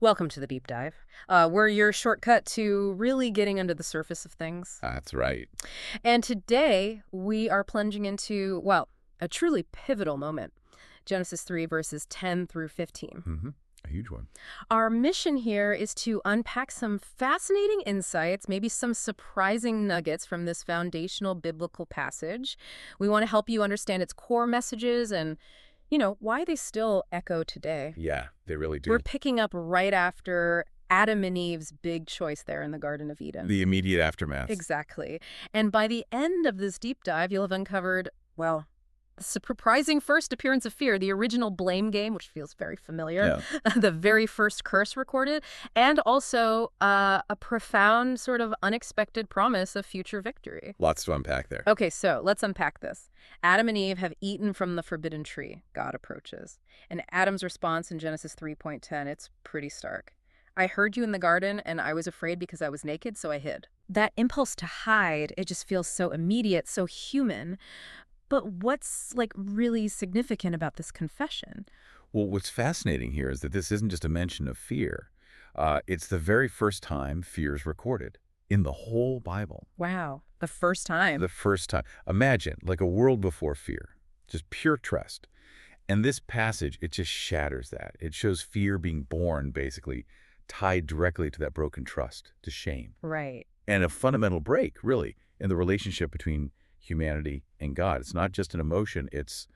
Welcome to the deep dive. We're your shortcut to really getting under the surface of things. That's right. And today we are plunging into, well, a truly pivotal moment. Genesis 3 verses 10 through 15. A huge one. Our mission here is to unpack some fascinating insights, maybe some surprising nuggets from this foundational biblical passage. We want to help you understand its core messages and, why they still echo today. Yeah, they really do. We're picking up right after Adam and Eve's big choice there in the Garden of Eden. The immediate aftermath. Exactly. And by the end of this deep dive, you'll have uncovered, well, the surprising first appearance of fear, the original blame game, which feels very familiar, the very first curse recorded, and also a profound sort of unexpected promise of future victory. Lots to unpack there. Okay, so let's unpack this. Adam and Eve have eaten from the forbidden tree. God approaches. And Adam's response in Genesis 3:10, it's pretty stark. I heard you in the garden, and I was afraid because I was naked, so I hid. That impulse to hide, it just feels so immediate, so human. But what's, really significant about this confession? Well, what's fascinating here is that this isn't just a mention of fear. It's the very first time fear is recorded in the whole Bible. Wow, the first time. The first time. Imagine, like a world before fear, just pure trust. And this passage, it just shatters that. It shows fear being born, basically, tied directly to that broken trust, to shame. Right. And a fundamental break, really, in the relationship between humanity and God. It's not just an emotion, it's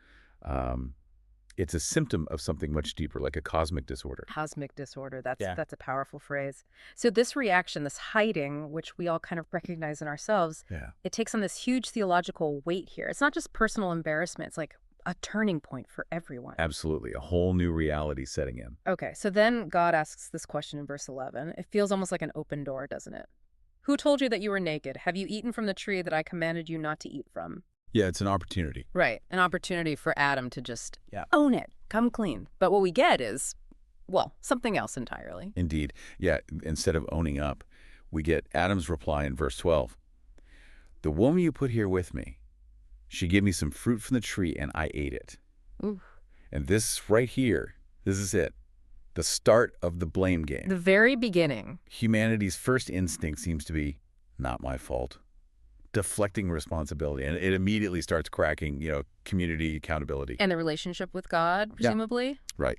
a symptom of something much deeper, like a cosmic disorder. Cosmic disorder, that's a powerful phrase. So this reaction, this hiding, which we all kind of recognize in ourselves, it takes on this huge theological weight here. It's not just personal embarrassment, it's like a turning point for everyone. Absolutely, a whole new reality setting in. Okay, so then God asks this question in verse 11. It feels almost like an open door, doesn't it? Who told you that you were naked? Have you eaten from the tree that I commanded you not to eat from? Yeah, it's an opportunity. Right. An opportunity for Adam to just own it, come clean. But what we get is, well, something else entirely. Indeed. Yeah, instead of owning up, we get Adam's reply in verse 12. The woman you put here with me, she gave me some fruit from the tree and I ate it. Ooh. And this right here, this is it. The start of the blame game. The very beginning. Humanity's first instinct seems to be, not my fault. Deflecting responsibility. And it immediately starts cracking, community accountability. And the relationship with God, presumably? Yeah. Right.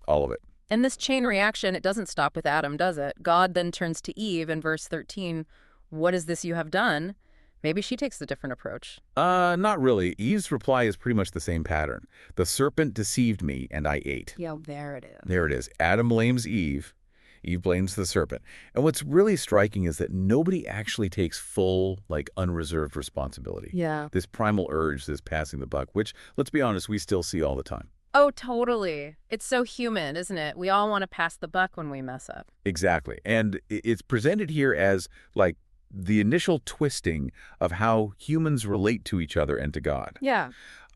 All of it. And this chain reaction, it doesn't stop with Adam, does it? God then turns to Eve in verse 13. What is this you have done? Maybe she takes a different approach. Not really. Eve's reply is pretty much the same pattern. The serpent deceived me and I ate. Yeah, there it is. There it is. Adam blames Eve. Eve blames the serpent. And what's really striking is that nobody actually takes full, unreserved responsibility. Yeah. This primal urge, this passing the buck, which, let's be honest, we still see all the time. Oh, totally. It's so human, isn't it? We all want to pass the buck when we mess up. Exactly. And it's presented here as, the initial twisting of how humans relate to each other and to God. Yeah.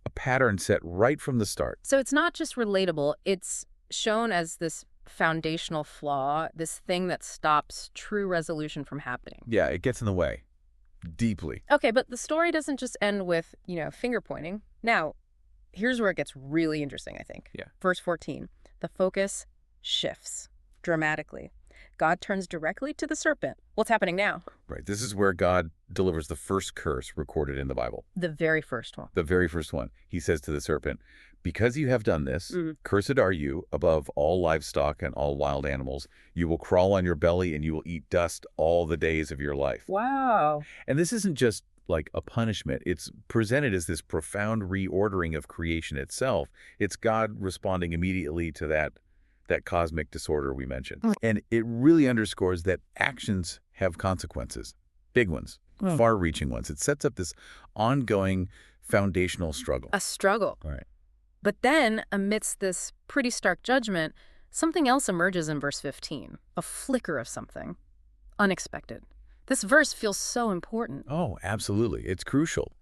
A pattern set right from the start. So it's not just relatable, it's shown as this foundational flaw, this thing that stops true resolution from happening. Yeah, it gets in the way. Deeply. Okay, but the story doesn't just end with, finger pointing. Now, here's where it gets really interesting, I think. Yeah. Verse 14, the focus shifts dramatically. God turns directly to the serpent. What's happening now? Right. This is where God delivers the first curse recorded in the Bible. The very first one. The very first one. He says to the serpent, because you have done this, cursed are you above all livestock and all wild animals. You will crawl on your belly and you will eat dust all the days of your life. Wow. And this isn't just like a punishment. It's presented as this profound reordering of creation itself. It's God responding immediately to that cosmic disorder we mentioned. And it really underscores that actions have consequences, big ones, far-reaching ones. It sets up this ongoing foundational struggle. A struggle. Right. But then, amidst this pretty stark judgment, something else emerges in verse 15, a flicker of something unexpected. This verse feels so important. Oh, absolutely. It's crucial.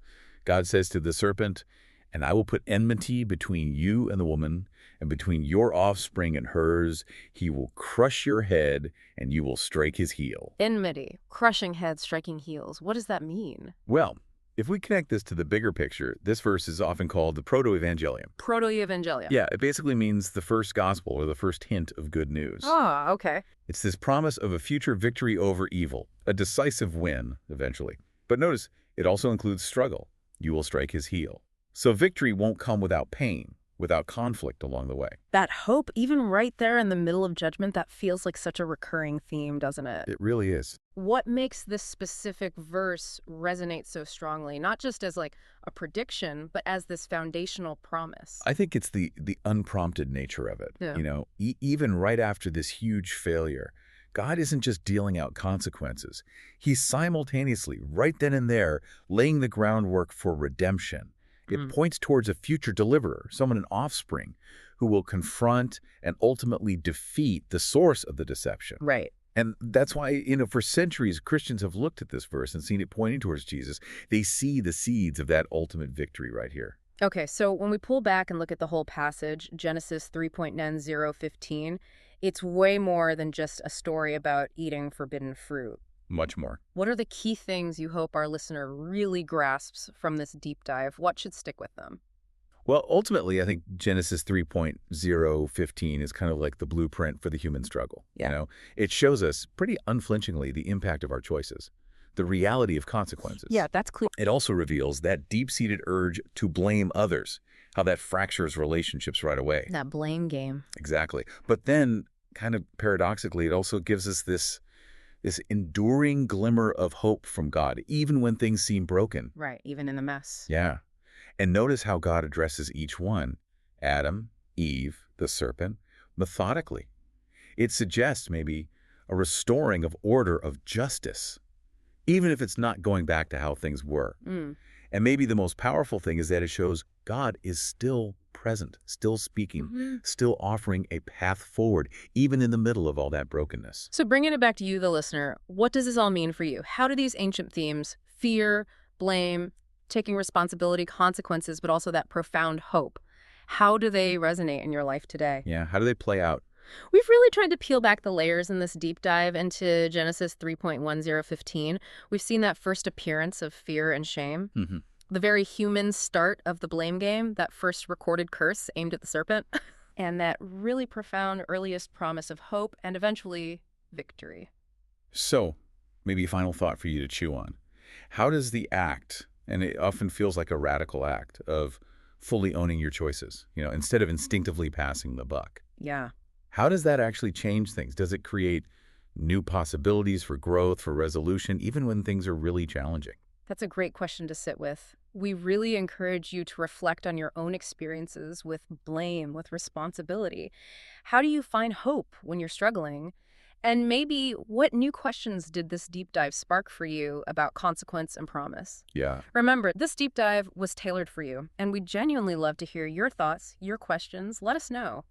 God says to the serpent, and I will put enmity between you and the woman, and between your offspring and hers. He will crush your head, and you will strike his heel. Enmity, crushing heads, striking heels. What does that mean? Well, If we connect this to the bigger picture, this verse is often called the proto-evangelium. Proto-evangelium. Yeah, it basically means the first gospel or the first hint of good news. Ah, okay. It's this promise of a future victory over evil, a decisive win, eventually. But notice, it also includes struggle. You will strike his heel. So victory won't come without pain, without conflict along the way. That hope, even right there in the middle of judgment, that feels like such a recurring theme, doesn't it? It really is. What makes this specific verse resonate so strongly, not just as like a prediction, but as this foundational promise? I think it's the unprompted nature of it. Yeah. You know, even right after this huge failure, God isn't just dealing out consequences. He's simultaneously, right then and there, laying the groundwork for redemption. It points towards a future deliverer, someone, an offspring, who will confront and ultimately defeat the source of the deception. Right. And that's why, for centuries, Christians have looked at this verse and seen it pointing towards Jesus. They see the seeds of that ultimate victory right here. Okay, so when we pull back and look at the whole passage, Genesis 3.90:15, it's way more than just a story about eating forbidden fruit. Much more. What are the key things you hope our listener really grasps from this deep dive? What should stick with them? Well, ultimately, I think Genesis 3.015 is kind of like the blueprint for the human struggle. Yeah. It shows us pretty unflinchingly the impact of our choices, the reality of consequences. Yeah, that's clear. It also reveals that deep-seated urge to blame others, how that fractures relationships right away. That blame game. Exactly. But then, kind of paradoxically, it also gives us this enduring glimmer of hope from God, even when things seem broken. Right, even in the mess. Yeah. And notice how God addresses each one, Adam, Eve, the serpent, methodically. It suggests maybe a restoring of order, of justice, even if it's not going back to how things were. And maybe the most powerful thing is that it shows God is still present, still speaking, still offering a path forward, even in the middle of all that brokenness. So bringing it back to you, the listener, what does this all mean for you? How do these ancient themes, fear, blame, taking responsibility, consequences, but also that profound hope, how do they resonate in your life today? Yeah, how do they play out? We've really tried to peel back the layers in this deep dive into Genesis 3.10:15. We've seen that first appearance of fear and shame, the very human start of the blame game, that first recorded curse aimed at the serpent, and that really profound earliest promise of hope and eventually victory. So, maybe a final thought for you to chew on. How does the act, and it often feels like a radical act, of fully owning your choices, instead of instinctively passing the buck, Yeah. how does that actually change things? Does it create new possibilities for growth, for resolution, even when things are really challenging? That's a great question to sit with. We really encourage you to reflect on your own experiences with blame, with responsibility. How do you find hope when you're struggling? And maybe what new questions did this deep dive spark for you about consequence and promise? Yeah. Remember, this deep dive was tailored for you, and we genuinely love to hear your thoughts, your questions. Let us know.